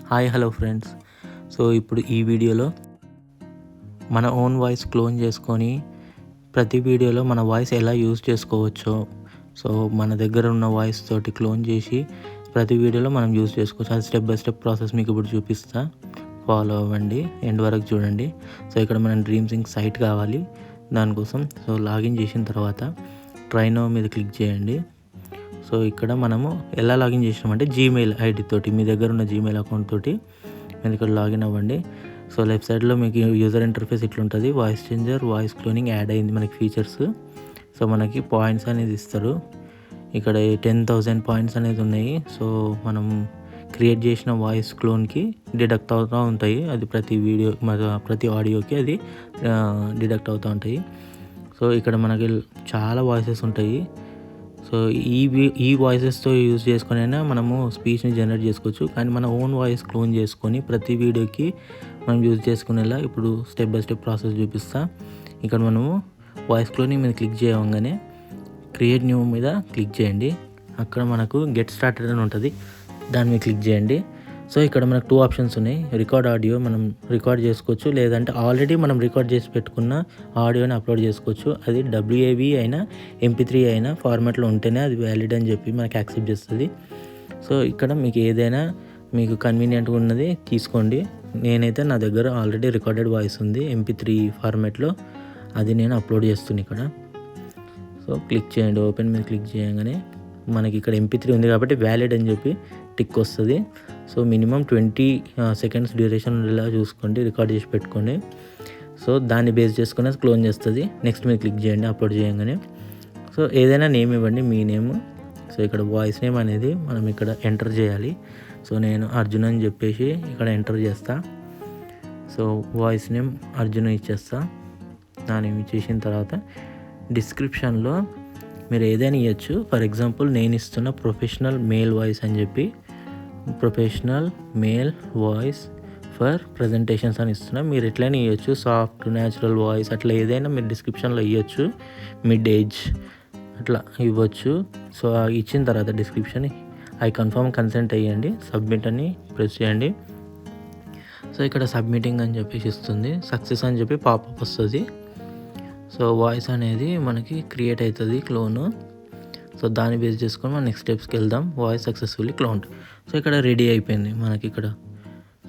Hi hello friends. So ఇప్పుడు ఈ వీడియోలో మన ఓన్ వాయిస్ క్లోన్ చేసుకొని ప్రతి వీడియోలో మన వాయిస్ ఎలా యూజ్ చేసుకోవచ్చో, సో మన దగ్గర ఉన్న వాయిస్ తోటి క్లోన్ చేసి ప్రతి వీడియోలో మనం యూజ్ చేసుకోవచ్చు. అది స్టెప్ బై స్టెప్ ప్రాసెస్ మీకు ఇప్పుడు చూపిస్తా. ఫాలో అవ్వండి, ఎండ్ వరకు చూడండి. సో ఇక్కడ మనం డ్రీమ్ సింక్ సైట్ కావాలి. దానికోసం సో లాగిన్ చేసిన తర్వాత ట్రై నౌ మీద క్లిక్ చేయండి. సో ఇక్కడ మనము ఎలా లాగిన్ చేసినామంటే జీమెయిల్ ఐడి తోటి, మీ దగ్గర ఉన్న జీమెయిల్ అకౌంట్ తోటి మీరు ఇక్కడ లాగిన్ అవ్వండి. సో లెఫ్ట్ సైడ్లో మీకు యూజర్ ఇంటర్ఫేస్ ఇట్లుంటుంది. Voice changer, voice cloning add అయింది మనకి ఫీచర్స్. సో మనకి పాయింట్స్ అనేది ఇస్తారు. ఇక్కడ 10,000 పాయింట్స్ అనేది ఉన్నాయి. సో మనం క్రియేట్ చేసిన వాయిస్ క్లోన్కి డిడక్ట్ అవుతూ ఉంటాయి. అది ప్రతి వీడియో ప్రతి ఆడియోకి అది డిడక్ట్ అవుతూ ఉంటాయి. సో ఇక్కడ మనకి చాలా వాయిసెస్ ఉంటాయి. సో ఈ వాయిసెస్తో యూజ్ చేసుకునైనా మనము స్పీచ్ని జనరేట్ చేసుకోవచ్చు. కానీ మన ఓన్ వాయిస్ క్లోన్ చేసుకొని ప్రతి వీడియోకి మనం యూజ్ చేసుకునేలా ఇప్పుడు స్టెప్ బై స్టెప్ ప్రాసెస్ చూపిస్తా. ఇక్కడ మనము వాయిస్ క్లోనింగ్ మీద క్లిక్ చేయగానే క్రియేట్ న్యూ మీద క్లిక్ చేయండి. అక్కడ మనకు గెట్ స్టార్టెడ్ అని ఉంటుంది, దాని మీద క్లిక్ చేయండి. సో ఇక్కడ మనకు 2 ఆప్షన్స్ ఉన్నాయి. రికార్డ్ ఆడియో మనం రికార్డ్ చేసుకోవచ్చు, లేదంటే ఆల్రెడీ మనం రికార్డ్ చేసి పెట్టుకున్న ఆడియోని అప్లోడ్ చేసుకోవచ్చు. అది WAV అయినా MP3 అయినా ఫార్మాట్లో ఉంటేనే అది వ్యాలిడ్ అని చెప్పి మనకి యాక్సెప్ట్ చేస్తుంది. సో ఇక్కడ మీకు ఏదైనా మీకు కన్వీనియంట్గా ఉన్నది తీసుకోండి. నేనైతే నా దగ్గర ఆల్రెడీ రికార్డెడ్ వాయిస్ ఉంది MP3 ఫార్మాట్లో, అది నేను అప్లోడ్ చేస్తున్నాను ఇక్కడ. సో క్లిక్ చేయండి, ఓపెన్ మీద క్లిక్ చేయగానే మనకి ఇక్కడ MP3 ఉంది కాబట్టి వ్యాలిడ్ అని చెప్పి టిక్ వస్తుంది. సో మినిమం 20 సెకండ్స్ డ్యూరేషన్ ఉండేలా చూసుకోండి, రికార్డ్ చేసి పెట్టుకోండి. సో దాన్ని బేస్ చేసుకుని క్లోన్ చేస్తుంది. నెక్స్ట్ మీద క్లిక్ చేయండి అప్లోడ్ చేయగానే. సో ఏదైనా నేమ్ ఇవ్వండి, మీ నేమ్. సో ఇక్కడ వాయిస్ నేమ్ అనేది మనం ఇక్కడ ఎంటర్ చేయాలి. సో నేను అర్జున్ అని చెప్పేసి ఇక్కడ ఎంటర్ చేస్తా. సో వాయిస్ నేమ్ అర్జున్ ఇచ్చేస్తా. దాన్ని ఇచ్చేసిన తర్వాత డిస్క్రిప్షన్లో మీరు ఏదైనా ఇవ్వచ్చు. ఫర్ ఎగ్జాంపుల్ నేను ఇస్తున్న ప్రొఫెషనల్ మేల్ వాయిస్ అని చెప్పి, professional male voice for presentations అని ఇస్తున్నా. మీరు ఎట్లయినా ఇవ్వచ్చు, సాఫ్ట్, న్యాచురల్ వాయిస్ అట్లా ఏదైనా మీరు డిస్క్రిప్షన్లో ఇవ్వచ్చు. మిడ్ ఏజ్ అట్లా ఇవ్వచ్చు. సో ఇచ్చిన తర్వాత డిస్క్రిప్షన్ ఐ కన్ఫర్మ్ కన్సెంట్ అయ్యండి, సబ్మిట్ అని ప్రెస్ చేయండి. సో ఇక్కడ సబ్మిటింగ్ అని చెప్పేసి ఇస్తుంది, సక్సెస్ అని చెప్పి పాపప్ వస్తుంది. సో వాయిస్ అనేది మనకి క్రియేట్ అవుతుంది క్లోను. సో దాన్ని బేస్ చేసుకొని మనం నెక్స్ట్ స్టెప్స్కి వెళ్దాం. Voice successfully cloned. సో ఇక్కడ రెడీ అయిపోయింది మనకి ఇక్కడ.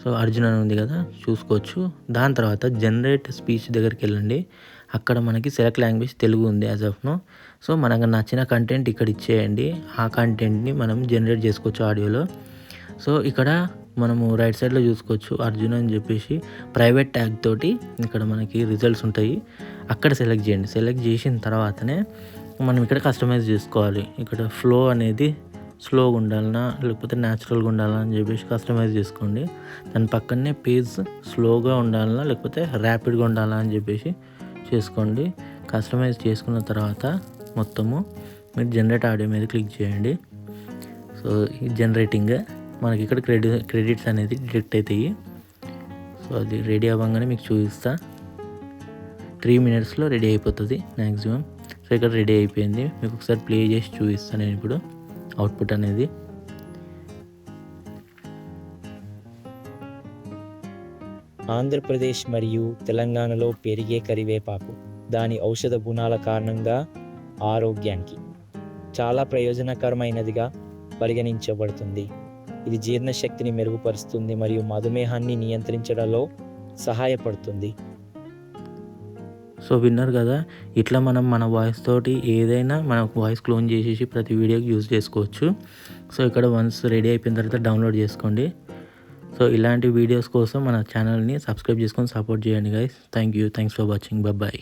సో అర్జున్ అని ఉంది కదా, చూసుకోవచ్చు. దాని తర్వాత జనరేట్ స్పీచ్ దగ్గరికి వెళ్ళండి. అక్కడ మనకి సెలెక్ట్ లాంగ్వేజ్ తెలుగు ఉంది యాజ్ ఆఫ్ నో. సో మనకు నచ్చిన కంటెంట్ ఇక్కడ ఇచ్చేయండి. ఆ కంటెంట్ని మనం జనరేట్ చేసుకోవచ్చు ఆడియోలో. సో ఇక్కడ మనము రైట్ సైడ్లో చూసుకోవచ్చు అర్జున్ అని చెప్పేసి ప్రైవేట్ ట్యాగ్ తోటి ఇక్కడ మనకి రిజల్ట్స్ ఉంటాయి. అక్కడ సెలెక్ట్ చేయండి. సెలెక్ట్ చేసిన తర్వాతనే మనం ఇక్కడ కస్టమైజ్ చేసుకోవాలి. ఇక్కడ ఫ్లో అనేది స్లోగా ఉండాలన్నా లేకపోతే న్యాచురల్గా ఉండాలన్నా అని చెప్పేసి కస్టమైజ్ చేసుకోండి. దాని పక్కనే పేజ్ స్లోగా ఉండాలన్నా లేకపోతే ర్యాపిడ్గా ఉండాలా అని చెప్పేసి చేసుకోండి. కస్టమైజ్ చేసుకున్న తర్వాత మొత్తము మీరు జనరేట్ ఆడియో మీద క్లిక్ చేయండి. సో ఈ జనరేటింగ్ మనకి ఇక్కడ క్రెడిట్స్ అనేది డిటెక్ట్ అవుతాయి. సో అది రెడీ అవ్వగానే మీకు చూపిస్తా. 3 మినిట్స్లో రెడీ అయిపోతుంది మ్యాక్సిమం. సో ఇక్కడ రెడీ అయిపోయింది. మీకు ఒకసారి ప్లే చేసి చూపిస్తాను నేను ఇప్పుడు అవుట్పుట్ అనేది. ఆంధ్రప్రదేశ్ మరియు తెలంగాణలో పెరిగే కరివేపాకు దాని ఔషధ గుణాల కారణంగా ఆరోగ్యానికి చాలా ప్రయోజనకరమైనదిగా పరిగణించబడుతుంది. ఇది జీర్ణశక్తిని మెరుగుపరుస్తుంది మరియు మధుమేహాన్ని నియంత్రించడంలో సహాయపడుతుంది. సో విన్నారు కదా, ఇట్లా మనం మన వాయిస్ తోటి ఏదైనా మన వాయిస్ క్లోన్ చేసేసి ప్రతి వీడియోకి యూజ్ చేసుకోవచ్చు. సో ఇక్కడ వన్స్ రెడీ అయిపోయిన తర్వాత డౌన్లోడ్ చేసుకోండి. సో ఇలాంటి వీడియోస్ కోసం మన ఛానల్ని సబ్స్క్రైబ్ చేసుకొని సపోర్ట్ చేయండి guys. Thanks for watching. Bye.